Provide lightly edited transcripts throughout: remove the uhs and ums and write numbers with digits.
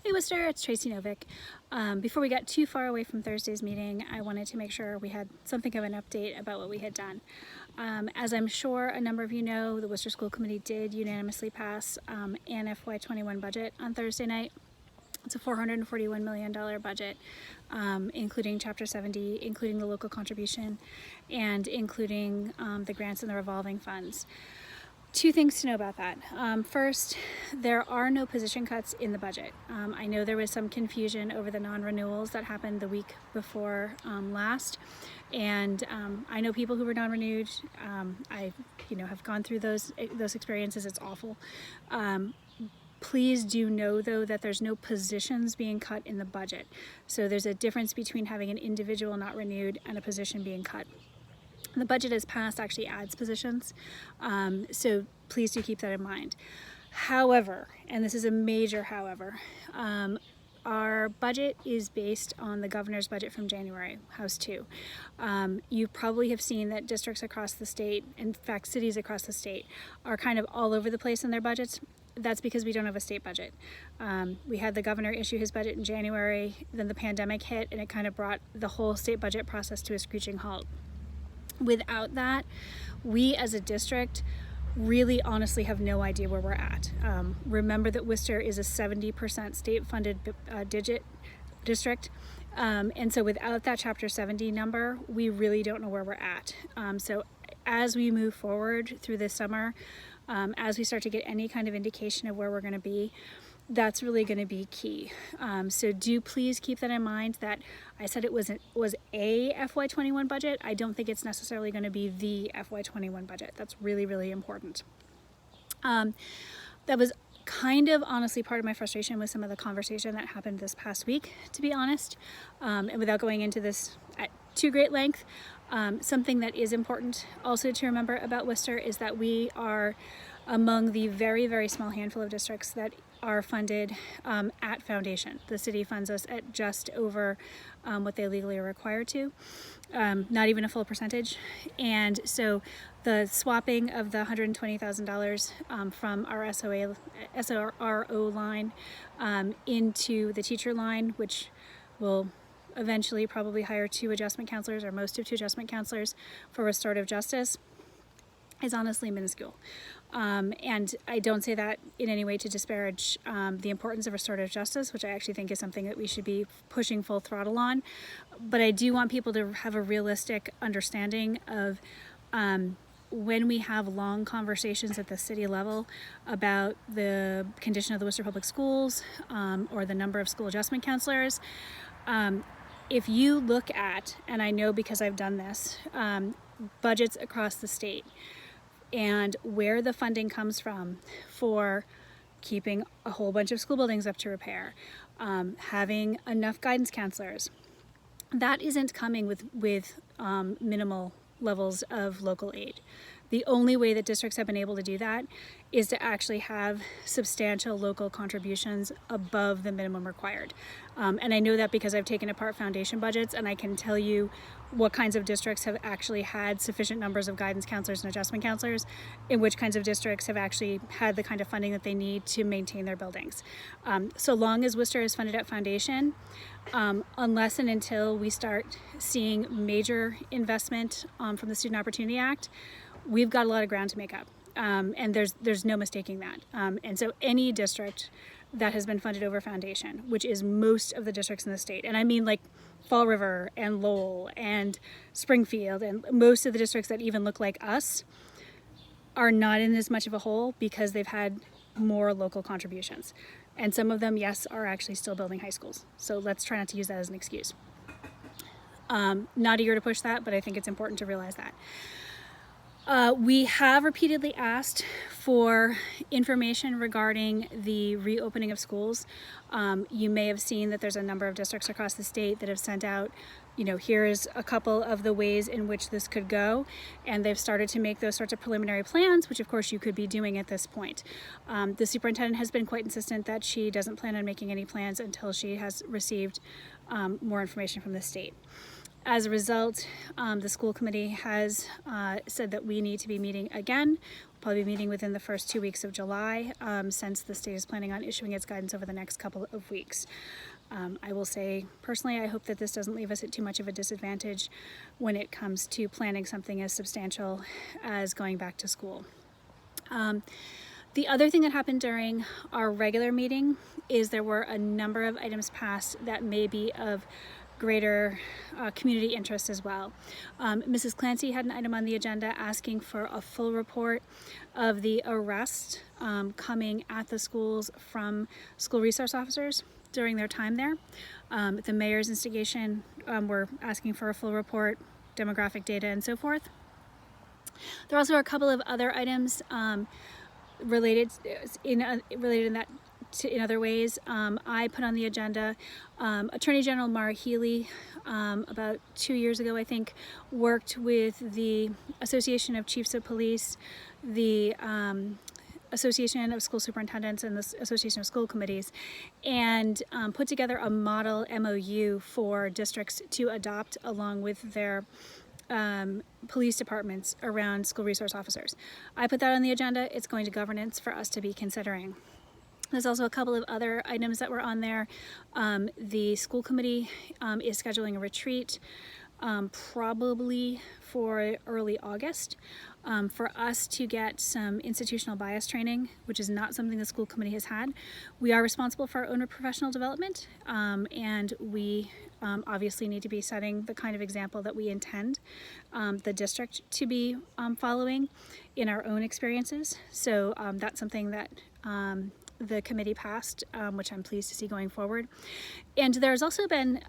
Hey Worcester, it's Tracy Novick. Before we got too far away from Thursday's meeting, I wanted to make sure we had something of an update about what we had done. As I'm sure a number of you know, the Worcester School Committee did unanimously pass an FY21 budget on Thursday night. It's a $441 million budget, including Chapter 70, including the local contribution, and including the grants and the revolving funds. Two things to know about that. First, there are no position cuts in the budget. I know there was some confusion over the non-renewals that happened the week before last, and I know people who were non-renewed. I have gone through those experiences. It's awful. Please do know, though, that there's no positions being cut in the budget. So there's a difference between having an individual not renewed and a position being cut. The budget as passed actually adds positions, so please do keep that in mind. However, and this is a major however, our budget is based on the governor's budget from January, House 2. You probably have seen that districts across the state, in fact cities across the state, are kind of all over the place in their budgets. That's because we don't have a state budget. We had the governor issue his budget in January, then the pandemic hit, and it kind of brought the whole state budget process to a screeching halt. Without that, we as a district really honestly have no idea where we're at. Remember that Worcester is a 70% state-funded district, and so without that Chapter 70 number, we really don't know where we're at. So as we move forward through this summer, as we start to get any kind of indication of where we're going to be, that's really going to be key. So do please keep that in mind, that I said it was a FY21 budget. I don't think it's necessarily going to be the FY21 budget. That's really, really important. That was kind of honestly part of my frustration with some of the conversation that happened this past week, to be honest. And without going into this at too great length, something that is important also to remember about Worcester is that we are among the very, very small handful of districts that are funded at foundation. The city funds us at just over what they legally are required to, not even a full percentage. And so the swapping of the $120,000 from our SRO line into the teacher line, which will eventually probably hire 2 adjustment counselors, or most of 2 adjustment counselors for restorative justice, is honestly minuscule. And I don't say that in any way to disparage the importance of restorative justice, which I actually think is something that we should be pushing full throttle on. But I do want people to have a realistic understanding of when we have long conversations at the city level about the condition of the Worcester Public Schools or the number of school adjustment counselors. If you look at, and I know because I've done this, budgets across the state, and where the funding comes from for keeping a whole bunch of school buildings up to repair, having enough guidance counselors, that isn't coming with minimal levels of local aid. The only way that districts have been able to do that is to actually have substantial local contributions above the minimum required. And I know that because I've taken apart foundation budgets, and I can tell you what kinds of districts have actually had sufficient numbers of guidance counselors and adjustment counselors, and which kinds of districts have actually had the kind of funding that they need to maintain their buildings. So long as Worcester is funded at foundation, unless and until we start seeing major investment from the Student Opportunity Act, we've got a lot of ground to make up, and there's no mistaking that. And so any district that has been funded over foundation, which is most of the districts in the state, and I mean like Fall River and Lowell and Springfield and most of the districts that even look like us, are not in as much of a hole because they've had more local contributions. And some of them, yes, are actually still building high schools. So let's try not to use that as an excuse. Not eager to push that, but I think it's important to realize that. We have repeatedly asked for information regarding the reopening of schools. You may have seen that there's a number of districts across the state that have sent out, here's a couple of the ways in which this could go, and they've started to make those sorts of preliminary plans, which of course you could be doing at this point. The superintendent has been quite insistent that she doesn't plan on making any plans until she has received more information from the state. As a result, the school committee has said that we need to be meeting again probably be meeting within the first 2 weeks of July, since the state is planning on issuing its guidance over the next couple of weeks. I will say, personally, I hope that this doesn't leave us at too much of a disadvantage when it comes to planning something as substantial as going back to school. The other thing that happened during our regular meeting is there were a number of items passed that may be of greater community interest as well. Mrs. Clancy had an item on the agenda asking for a full report of the arrest coming at the schools from school resource officers during their time there. The mayor's instigation, we're asking for a full report, demographic data, and so forth. There also are a couple of other items related in other ways. I put on the agenda, Attorney General Mara Healy, about 2 years ago, I think, worked with the Association of Chiefs of Police, the Association of School Superintendents, and the Association of School Committees, and put together a model MOU for districts to adopt along with their police departments around school resource officers. I put that on the agenda. It's going to governance for us to be considering. There's also a couple of other items that were on there. The school committee is scheduling a retreat probably for early August for us to get some institutional bias training, which is not something the school committee has had. We are responsible for our own professional development, and we obviously need to be setting the kind of example that we intend the district to be following in our own experiences. So that's something that the committee passed, which I'm pleased to see going forward. And there's also been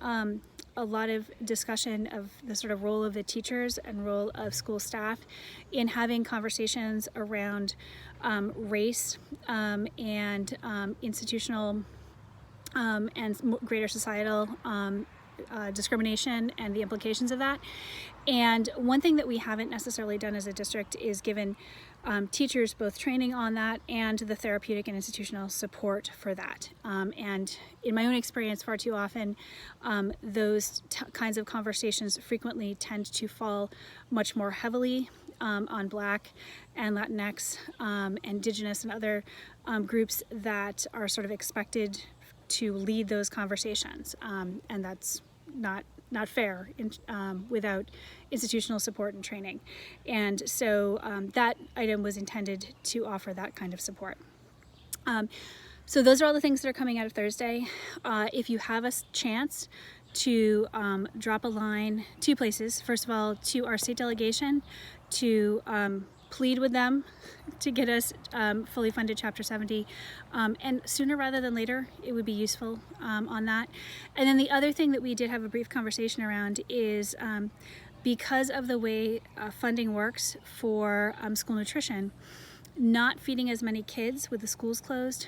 a lot of discussion of the sort of role of the teachers and role of school staff in having conversations around race and institutional and greater societal discrimination and the implications of that. And one thing that we haven't necessarily done as a district is given teachers both training on that and the therapeutic and institutional support for that. And in my own experience, far too often, those kinds of conversations frequently tend to fall much more heavily on Black and Latinx, Indigenous, and other groups that are sort of expected to lead those conversations, and that's not fair without institutional support and training. And so that item was intended to offer that kind of support. So those are all the things that are coming out of Thursday. If you have a chance to drop a line, two places. First of all, to our state delegation to plead with them to get us fully funded Chapter 70, and sooner rather than later, it would be useful on that. And then the other thing that we did have a brief conversation around is because of the way funding works for school nutrition, not feeding as many kids with the schools closed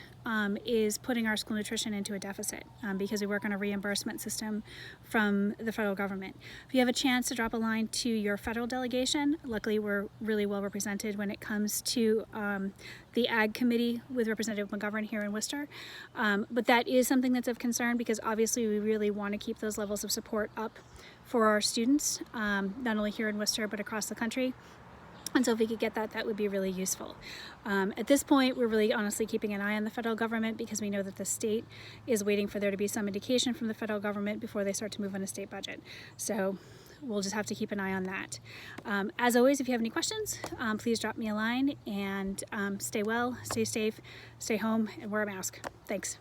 is putting our school nutrition into a deficit because we work on a reimbursement system from the federal government. If you have a chance to drop a line to your federal delegation, luckily we're really well represented when it comes to the Ag Committee with Representative McGovern here in Worcester. But that is something that's of concern because obviously we really want to keep those levels of support up for our students, not only here in Worcester but across the country. And so if we could get that, that would be really useful. At this point, we're really honestly keeping an eye on the federal government because we know that the state is waiting for there to be some indication from the federal government before they start to move on a state budget. So we'll just have to keep an eye on that. As always, if you have any questions, please drop me a line, and stay well, stay safe, stay home, and wear a mask. Thanks.